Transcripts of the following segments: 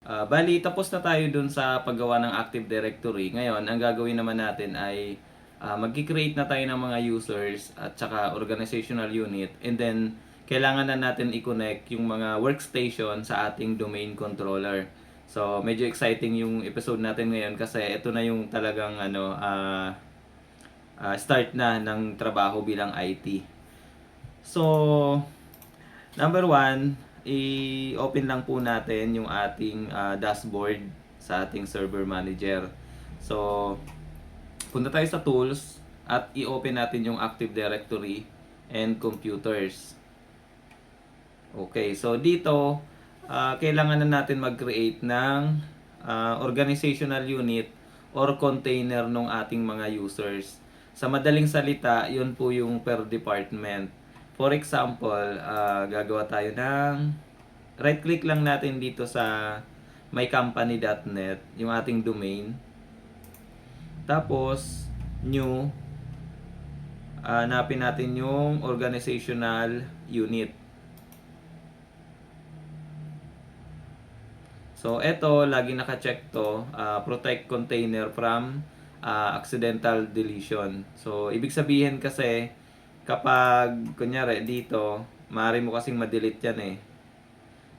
Bali, tapos na tayo dun sa paggawa ng Active Directory. Ngayon, ang gagawin naman natin ay mag-create na tayo ng mga users at saka organizational unit. And then, kailangan na natin i-connect yung mga workstation sa ating domain controller. So, medyo exciting yung episode natin ngayon kasi ito na yung talagang start na ng trabaho bilang IT. So, number one, i-open lang po natin yung ating dashboard sa ating server manager. So, punta tayo sa tools at i-open natin yung Active Directory and computers. Okay, so dito, kailangan na natin mag-create ng organizational unit or container ng ating mga users. Sa madaling salita, yun po yung per department. For example, gagawa tayo ng right-click lang natin dito sa mycompany.net, yung ating domain. Tapos, new, hanapin natin yung organizational unit. So, eto, lagi naka-check to, protect container from accidental deletion. So, ibig sabihin kasi, kapag, kunyari, dito, maaari mo kasing ma-delete yan eh.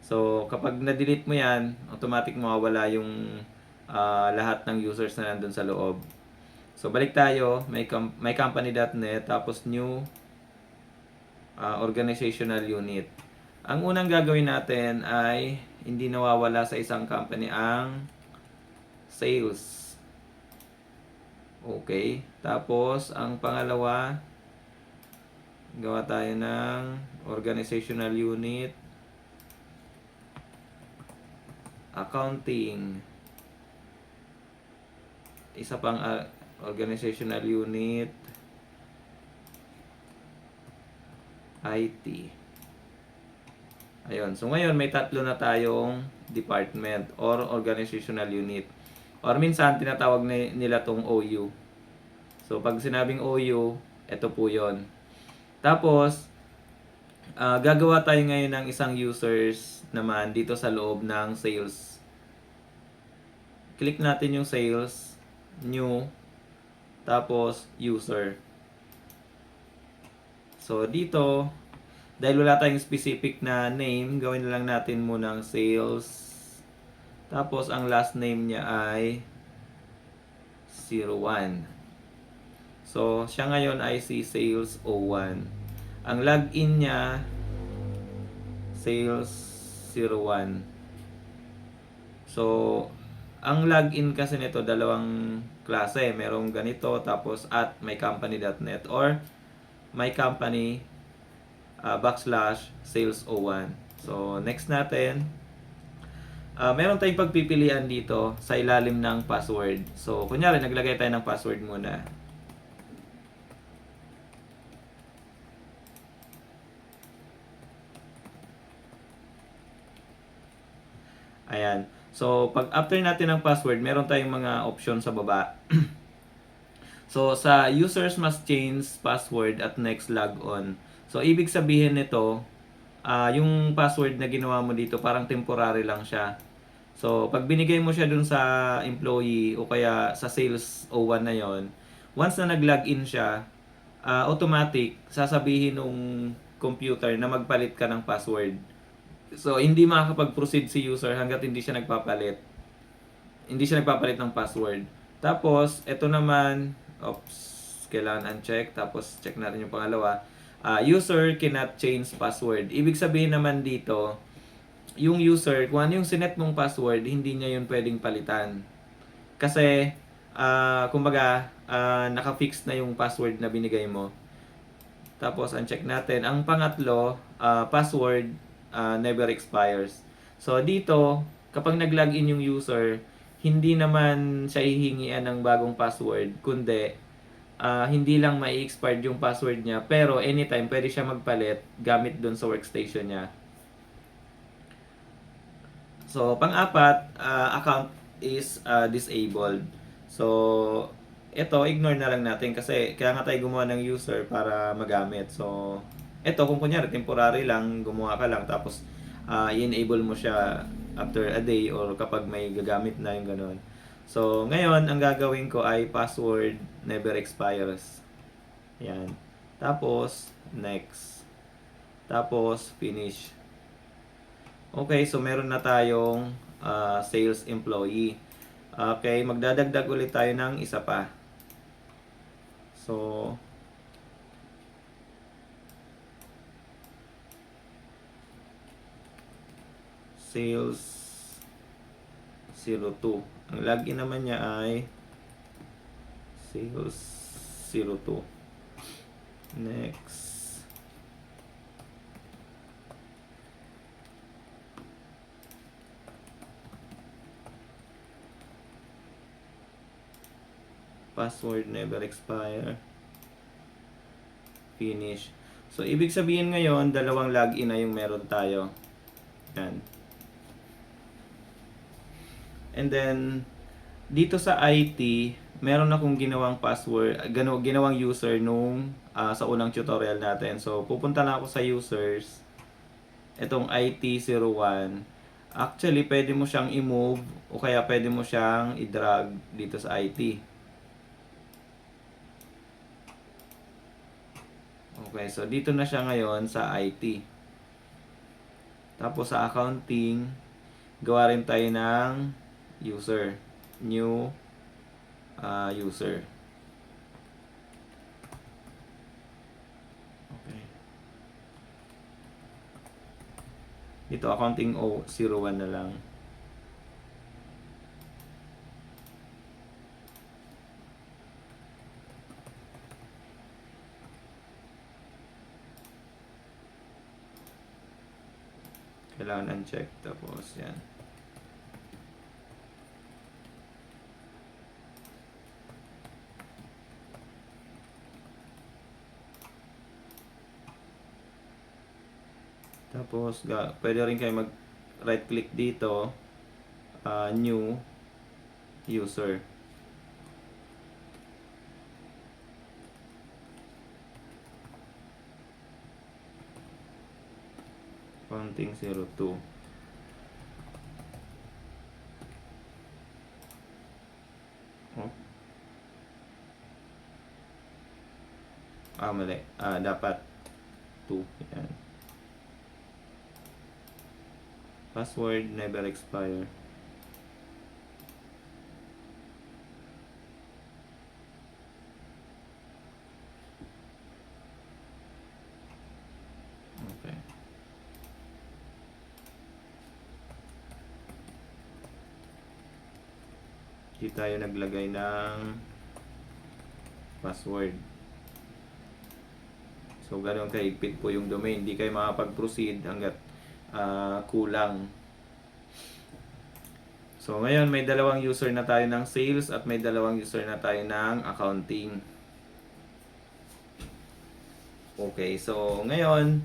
So, kapag na-delete mo yan, automatic mawawala yung lahat ng users na nandun sa loob. So, balik tayo, mycompany.net, tapos new organizational unit. Ang unang gagawin natin ay hindi nawawala sa isang company ang sales. Okay. Tapos, ang pangalawa, gawa tayo ng organizational unit, accounting, isa pang organizational unit, IT. Ayun. So, ngayon may tatlo na tayong department or organizational unit. Or minsan, tinatawag nila tong OU. So, pag sinabing OU, ito po yon. Tapos, gagawa tayo ngayon ng isang users naman dito sa loob ng sales. Click natin yung sales, new, tapos user. So, dito, dahil wala tayong specific na name, gawin na lang natin muna ang sales. Tapos, ang last name niya ay 01. So, siya ngayon ay si Sales 01. Ang login niya, Sales 01. So, ang login kasi nito, dalawang klase. Merong ganito, tapos at mycompany.net or mycompany /sales01. So, next natin. Meron tayong pagpipilian dito sa ilalim ng password. So, kunyari, naglagay tayo ng password muna. Ayan. So, pag after natin ng password, meron tayong mga option sa baba. So, sa users must change password at next logon. So, ibig sabihin nito, yung password na ginawa mo dito, parang temporary lang siya. So, pag binigay mo siya dun sa employee o kaya sa sales 01 na yon, once na nag-login siya, automatic, sasabihin nung computer na magpalit ka ng password. So, hindi makakapag-proceed si user hanggat hindi siya nagpapalit. Hindi siya nagpapalit ng password. Tapos, ito naman, kailangan uncheck. Tapos, check natin yung pangalawa. User cannot change password. Ibig sabihin naman dito, yung user, kung ano yung sinet mong password, hindi niya yun pwedeng palitan. Kasi, kumbaga, naka-fix na yung password na binigay mo. Tapos, uncheck natin. Ang pangatlo, password never expires. So, dito, kapag nag-login yung user, hindi naman siya hihingian ng bagong password, kundi hindi lang mai-expired yung password niya, pero anytime pwede siya magpalit gamit dun sa workstation niya. So, pang-apat, account is disabled. So, ito, ignore na lang natin kasi kaya nga tayo gumawa ng user para magamit. So, ito, kung kunyari, temporary lang, gumawa ka lang, tapos i-enable mo siya after a day or kapag may gagamit na yung ganun. So, ngayon, ang gagawin ko ay password never expires. Yan. Tapos, next. Tapos, finish. Okay, so meron na tayong sales employee. Okay, magdadagdag ulit tayo ng isa pa. So, sales 02. Ang login naman niya ay sales 02. Next. Password never expire. Finish. So, ibig sabihin ngayon, dalawang login na yung meron tayo. Yan. And then, dito sa IT, meron akong ginawang password, ginawang user nung sa unang tutorial natin. So, pupunta na ako sa users. Itong IT01. Actually, pwede mo siyang i-move o kaya pwede mo siyang i-drag dito sa IT. Okay, so dito na siya ngayon sa IT. Tapos sa accounting, gawa rin tayo ng user. New user. Okay. Dito accounting 01 na lang. Kailangan uncheck. Tapos yan. Tapos, pwede rin kayo mag right click dito, new user. Accounting 02. Oh. Mali. Dapat 2. Yan. Password never expire. Okay. Hindi tayo naglagay ng password. So, ganoon kahigpit po yung domain. Hindi kayo makapag-proceed hanggat kulang. So, ngayon may dalawang user na tayo ng sales at may dalawang user na tayo ng accounting. Okay, so ngayon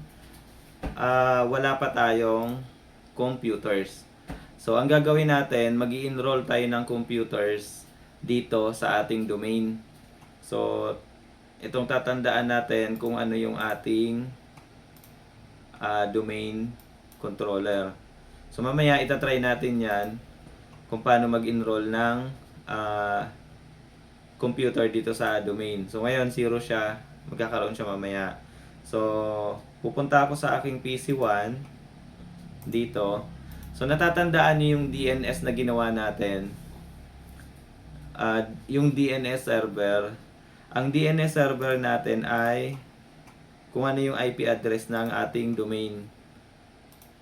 wala pa tayong computers. So, ang gagawin natin, mag-i-enroll tayo ng computers dito sa ating domain. So, itong tatandaan natin kung ano yung ating domain controller. So, mamaya itatry natin yan kung paano mag-enroll ng computer dito sa domain. So, ngayon 0 siya. Magkakaroon siya mamaya. So, pupunta ako sa aking PC1 dito. So, natatandaan niyo yung DNS na ginawa natin. Yung DNS server. Ang DNS server natin ay kung ano yung IP address ng ating domain.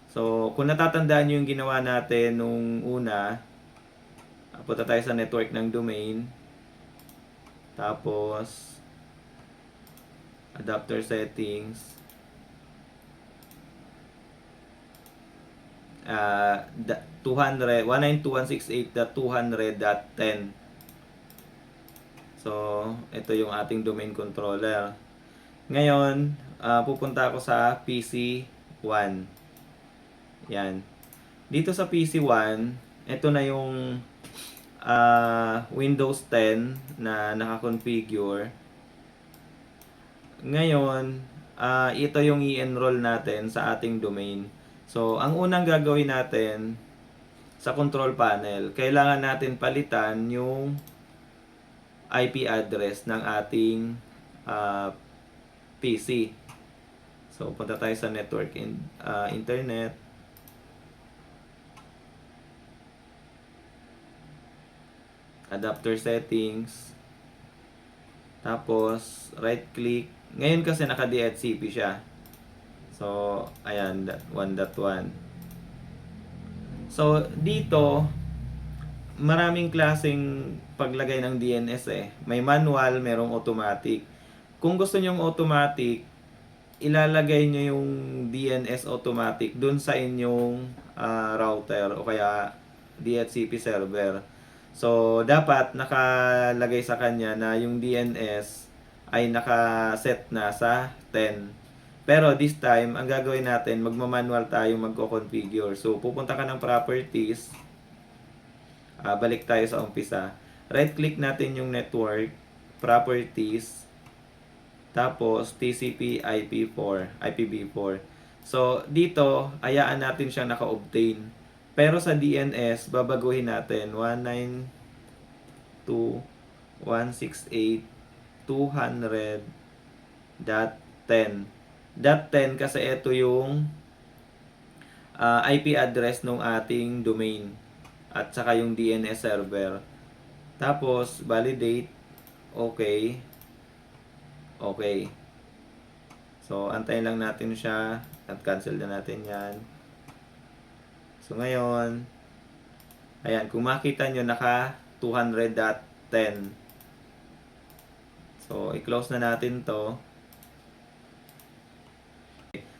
So, kung natatandaan niyo yung ginawa natin nung una, punta tayo sa network ng domain. Tapos, adapter settings. 192.168.200.10. So, ito yung ating domain controller. Ngayon, pupunta ako sa PC1. Yan. Dito sa PC1, ito na yung Windows 10 na naka-configure. Ngayon, ito yung i-enroll natin sa ating domain. So, ang unang gagawin natin, sa control panel, kailangan natin palitan yung IP address ng ating PC. So, punta tayo sa network internet. Adapter settings. Tapos, right click. Ngayon kasi naka-DHCP siya. So, ayan, 1.1. So, dito, maraming klaseng paglagay ng DNS eh. May manual, merong automatic. Kung gusto nyong automatic, ilalagay nyo yung DNS automatic dun sa inyong router o kaya DHCP server. So, dapat nakalagay sa kanya na yung DNS ay nakaset na sa 10. Pero this time, ang gagawin natin, magmamanual tayo magko-configure. So, pupunta ka ng properties. Balik tayo sa umpisa. Right-click natin yung network, properties, tapos TCP IPv4. So, dito, ayaan natin siyang naka-obtain. Pero sa DNS, babaguhin natin 192.168.200.10. .10 kasi ito yung IP address ng ating domain at saka yung DNS server. Tapos, validate. Okay. Okay. So, antayin lang natin siya at cancel na natin yan. So, ngayon, ayan, kung makita nyo, naka 200.10. So, i-close na natin to.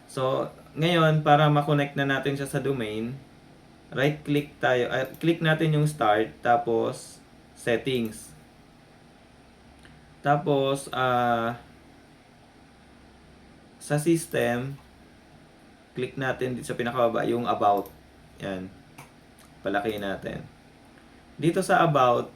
So, ngayon, para ma-connect na natin siya sa domain, right-click tayo, click natin yung start, tapos settings. Tapos, sa system, click natin dito sa pinakababa, yung about. Yan. Palaki natin. Dito sa about,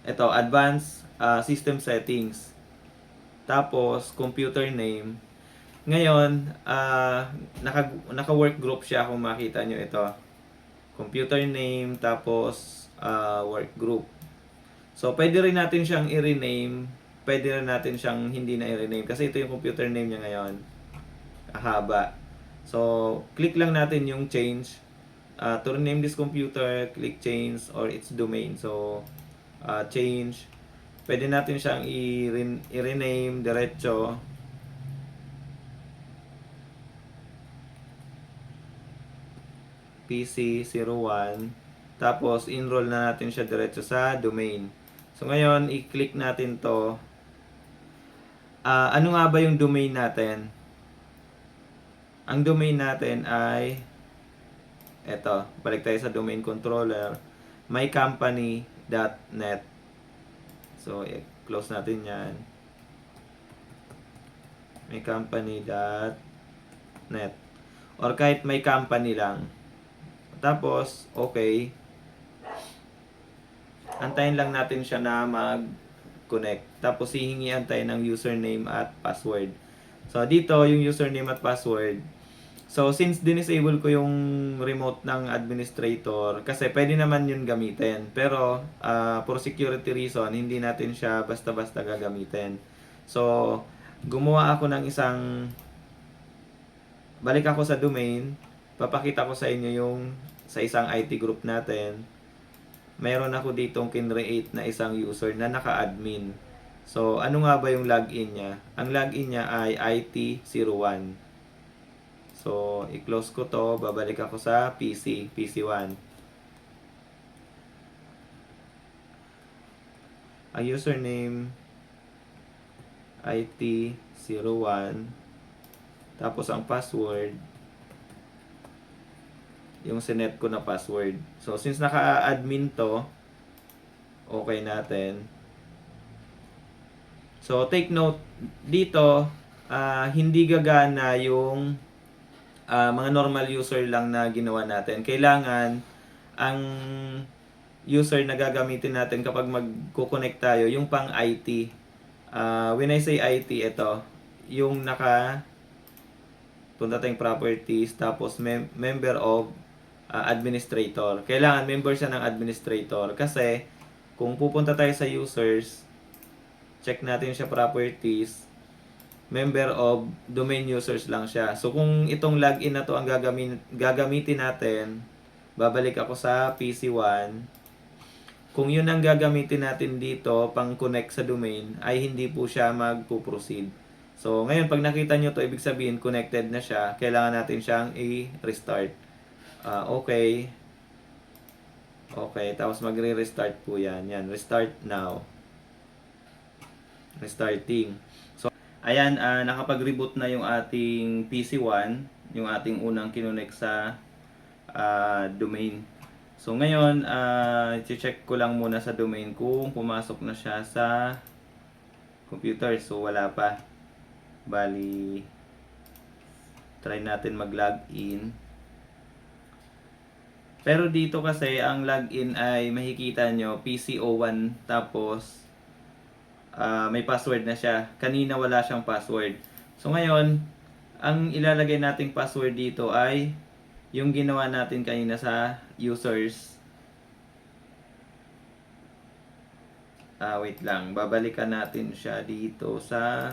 ito, advanced system settings. Tapos, computer name. Ngayon, naka-work group siya kung makita nyo ito. Computer name, tapos work group. So, pwede rin natin siyang i-rename. Pwede rin natin siyang hindi na i-rename. Kasi ito yung computer name niya ngayon. Haba. So, click lang natin yung change. To rename this computer, click change or its domain. So, change. Pwede natin siyang i-rename diretso. PC01. Tapos, enroll na natin siya diretso sa domain. So, ngayon, i-click natin to. Ano nga ba yung domain natin? Ang domain natin ay eto, balik tayo sa domain controller, mycompany.net. So, close natin yan. mycompany.net or kahit my company lang. Tapos, okay. Antayin lang natin siya na mag-connect. Tapos, hihingian tayo ng username at password. So, dito, yung username at password. So, since dinisable ko yung remote ng administrator, kasi pwede naman yun gamitin. Pero, for security reason, hindi natin siya basta-basta gagamitin. So, gumawa ako ng isang, balik ako sa domain, papakita ko sa inyo yung sa isang IT group natin. Mayroon ako ditong kinreate na isang user na naka-admin. So, ano nga ba yung login niya? Ang login niya ay IT01. So, i-close ko to. Babalik ako sa PC1. Ang username, IT01. Tapos, ang password, yung sinet ko na password. So, since naka-admin to, okay natin. So, take note, dito, hindi gagana yung mga normal user lang na ginawa natin. Kailangan, ang user na gagamitin natin kapag magko-connect tayo, yung pang IT. When I say IT, ito, yung naka punta tayong properties, tapos member of administrator. Kailangan member siya ng administrator kasi kung pupunta tayo sa users, check natin siya properties, member of domain users lang siya. So kung itong login na to ang gagamitin natin, babalik ako sa PC1. Kung yun ang gagamitin natin dito pang connect sa domain, ay hindi po siya magpo-proceed. So ngayon pag nakita nyo to, ibig sabihin connected na siya, kailangan natin siyang i-restart. Okay. Okay, tapos magre-restart po yan. Yan, restart now. Restarting. So, ayan, nakapag-reboot na yung ating PC1, yung ating unang kinonect sa domain. So, ngayon, i-check ko lang muna sa domain kung pumasok na siya sa computer. So, wala pa. Bali, try natin mag-login. Pero dito kasi, ang login ay makikita nyo, PC01, tapos may password na siya. Kanina wala siyang password. So ngayon, ang ilalagay nating password dito ay yung ginawa natin kanina sa users. Wait lang. Babalikan natin siya dito sa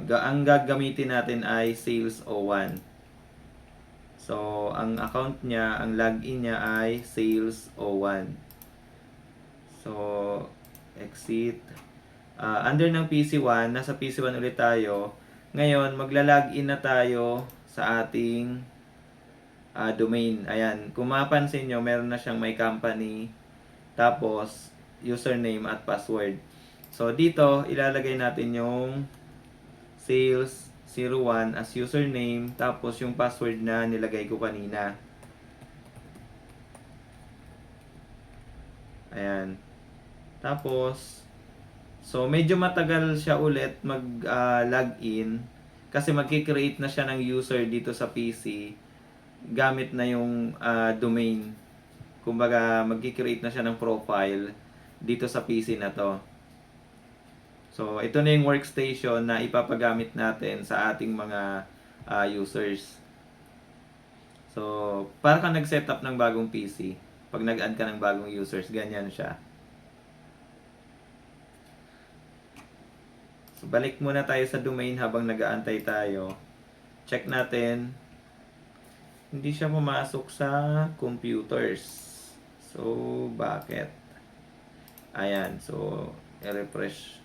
ang gagamitin natin ay sales01. So, ang account niya, ang login niya ay sales01. So, exit. Under ng PC1, nasa PC1 ulit tayo. Ngayon, magla-login na tayo sa ating domain. Ayan, kung mapansin nyo, meron na siyang may company, tapos username at password. So, dito, ilalagay natin yung sales01 as username, tapos yung password na nilagay ko kanina. Ayan. Tapos, so medyo matagal siya ulit mag-login kasi magki-create na siya ng user dito sa PC gamit na yung domain. Kumbaga, magki-create na siya ng profile dito sa PC na to. So, ito na yung workstation na ipapagamit natin sa ating mga users. So, para kang nag-setup ng bagong PC. Pag nag-add ka ng bagong users, ganyan siya. So, balik muna tayo sa domain habang nag-aantay tayo. Check natin. Hindi siya pumasok sa computers. So, bakit? Ayan. So, i-refresh.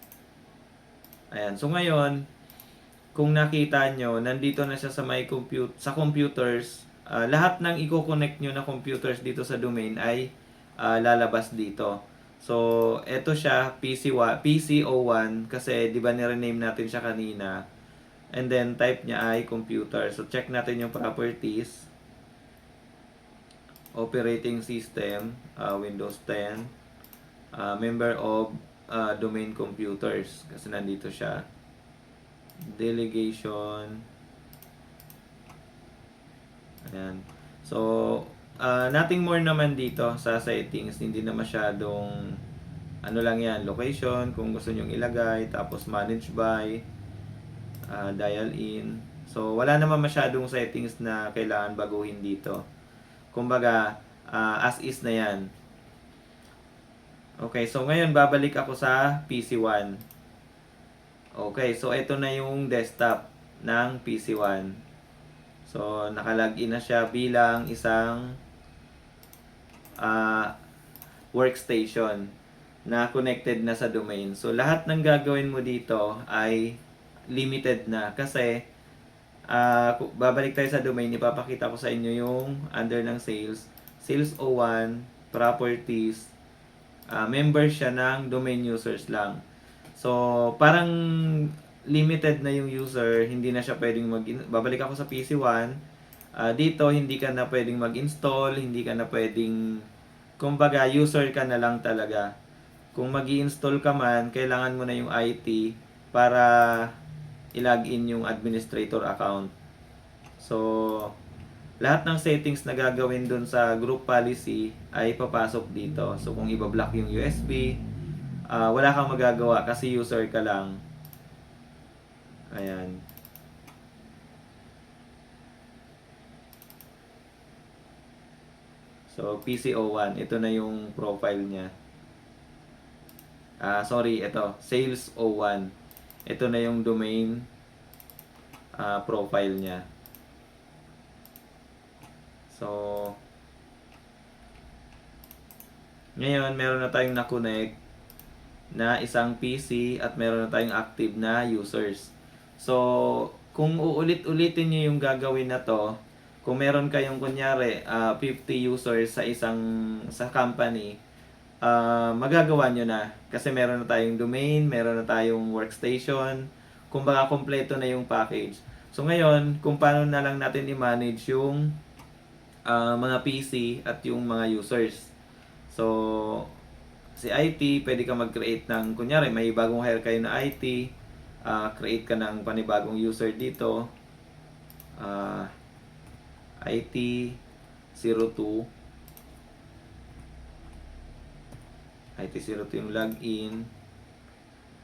Ayan. So, ngayon, kung nakita nyo, nandito na siya sa sa computers. Lahat ng i-connect nyo na computers dito sa domain ay lalabas dito. So, eto siya, PC01, kasi di ba nire-name natin siya kanina. And then, type niya ay computer. So, check natin yung properties. Operating system, Windows 10. Member of domain computers, kasi nandito siya. Delegation. Ayan. So, nothing more naman dito sa settings. Hindi na masyadong ano lang yan, location, kung gusto nyong ilagay, tapos manage by, dial in. So, wala naman masyadong settings na kailangan baguhin dito. Kumbaga, as is na yan. Okay, so ngayon babalik ako sa PC1. Okay, so ito na yung desktop ng PC1. So, nakalagin na siya bilang isang workstation na connected na sa domain. So, lahat ng gagawin mo dito ay limited na kasi babalik tayo sa domain, ipapakita ko sa inyo yung under ng sales01, properties, member siya ng domain users lang. So, parang limited na yung user, hindi na siya pwedeng babalik ako sa PC1. Dito, hindi ka na pwedeng mag-install, hindi ka na pwedeng, kumbaga, user ka na lang talaga. Kung mag-i-install ka man, kailangan mo na yung IT para i-login yung administrator account. So, lahat ng settings na gagawin dun sa group policy ay papasok dito. So, kung i-block yung USB, wala kang magagawa kasi user ka lang. Ayan. So, PCO1. Ito na yung profile niya. Sorry, ito. Sales01. Ito na yung domain profile niya. So, ngayon, meron na tayong na-connect na isang PC at meron na tayong active na users. So, kung uulit-ulitin nyo yung gagawin na to, kung meron kayong kunyari 50 users sa company, magagawa nyo na. Kasi meron na tayong domain, meron na tayong workstation, kumbaga kompleto na yung package. So ngayon, kung paano na lang natin i-manage yung mga PC at yung mga users. So, si IT, pwede ka mag-create ng, kunyari, may bagong hire kayo na IT, create ka ng panibagong user dito, IT02, IT02 yung login,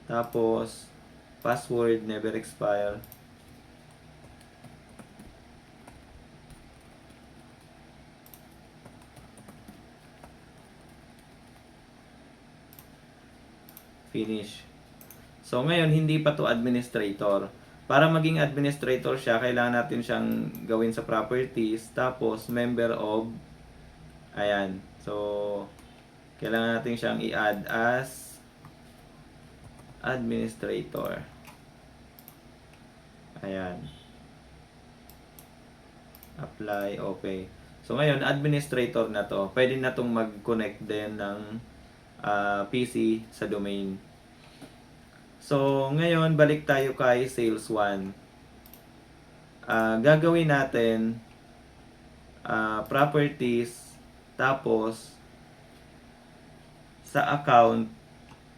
tapos, password, never expire, finish. So ngayon, hindi pa to administrator. Para maging administrator siya, kailangan natin siyang gawin sa properties, tapos member of, ayan. So, kailangan natin siyang i-add as administrator. Ayan. Apply, okay. So ngayon, administrator na to. Pwede na tong mag-connect din ng PC sa domain. So, ngayon, balik tayo kay Sales 1. Gagawin natin properties, tapos sa account,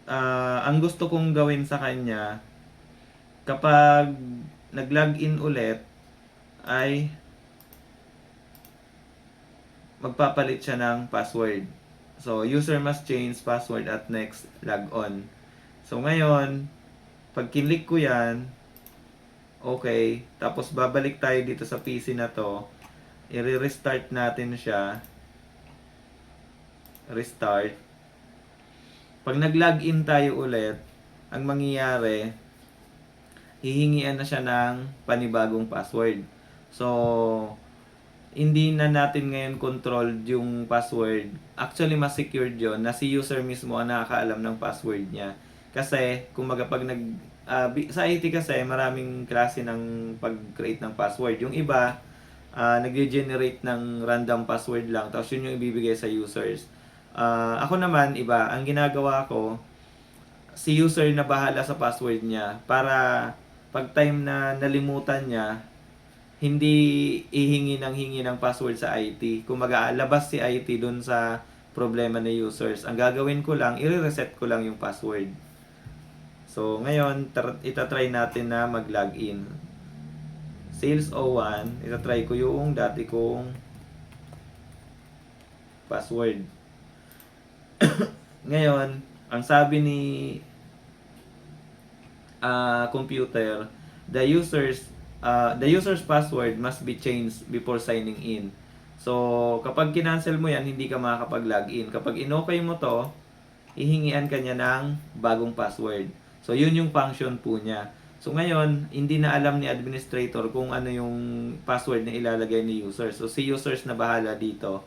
ang gusto kong gawin sa kanya, kapag nag-login ulit, ay magpapalit siya ng password. So, user must change password at next log-on. So, ngayon, pag kinlik ko yan, okay, tapos babalik tayo dito sa PC na to, i-restart natin siya, restart. Pag nag-login tayo ulit, ang mangyayari, hihingian na siya ng panibagong password. So, hindi na natin ngayon controlled yung password. Actually, mas secured yun na si user mismo ang nakakaalam ng password niya. Kasi, kung pag sa IT kasi, maraming klase ng pag-create ng password. Yung iba, nag-generate ng random password lang, tapos yun yung ibibigay sa users. Ako naman, iba. Ang ginagawa ko, si user na bahala sa password niya para pag time na nalimutan niya, hindi hingi ng password sa IT. Kung labas si IT dun sa problema ng users. Ang gagawin ko lang, i-reset ko lang yung password. So, ngayon, itatry natin na mag-login. Sales 01, itatry ko yung dati kong password. Ngayon, ang sabi ni computer, the user's password must be changed before signing in. So, kapag kinancel mo yan, hindi ka makakapag-login. Kapag in-okay mo to, hihingian ka niya ng bagong password. So, yun yung function po niya. So, ngayon, hindi na alam ni administrator kung ano yung password na ilalagay ni user. So, si users na bahala dito.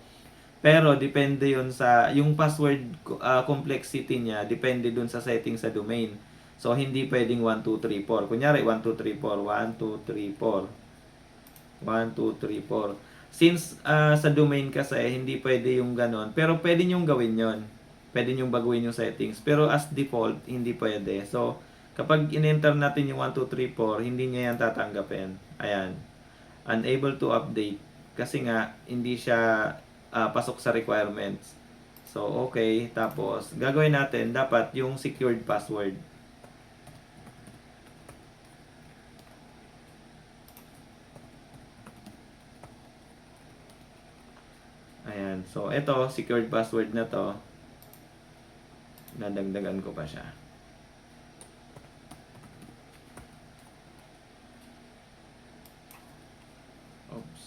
Pero, depende yun sa, yung password complexity niya, depende dun sa setting sa domain. So, hindi pwedeng 1, 2, 3, 4. Kunyari, 1, 2, 3, 4. 1, 2, 3, 4. 1, 2, 3, 4. Since sa domain kasi, hindi pwede yung ganon. Pero pwede nyong gawin yon. Pwede nyong baguhin yung settings. Pero as default, hindi pwede. So, kapag in-enter natin yung 1, 2, 3, 4, hindi niya yan tatanggapin. Ayan. Unable to update. Kasi nga, hindi siya pasok sa requirements. So, okay. Tapos, gagawin natin, dapat yung secured password. Ayan. So, ito, secured password na to. Nadagdagan ko pa siya. Oops.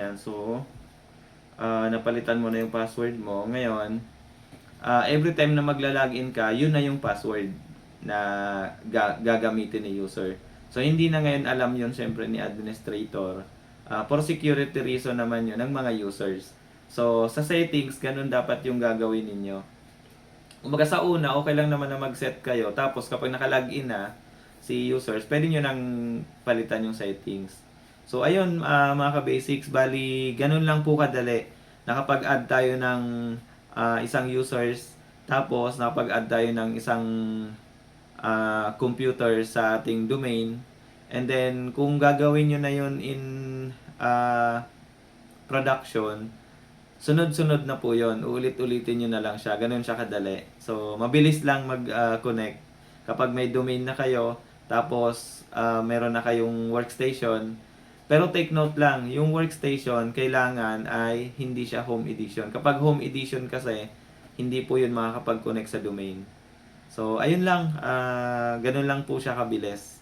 Ayan, so, napalitan mo na yung password mo. Ngayon, every time na magla-login ka, yun na yung password na gagamitin ni user. So, hindi na ngayon alam yun syempre ni administrator. For security reason naman yun ng mga users. So, sa settings, ganun dapat yung gagawin ninyo. Kumbaga sa una, okay lang naman na mag-set kayo. Tapos kapag naka-login na si users, pwede nyo nang palitan yung settings. So ayun, mga ka-basics, bali ganun lang po kadali. Nakapag-add tayo ng isang users, tapos nakapag-add tayo ng isang computer sa ating domain. And then kung gagawin nyo na yun in production, sunod-sunod na po yon, ulit-ulitin nyo na lang siya, ganun siya kadali. So, mabilis lang mag-connect. Kapag may domain na kayo, tapos meron na kayong workstation. Pero take note lang, yung workstation, kailangan ay hindi siya home edition. Kapag home edition kasi, hindi po yun makakapag-connect sa domain. So, ayun lang, ganun lang po siya kabilis.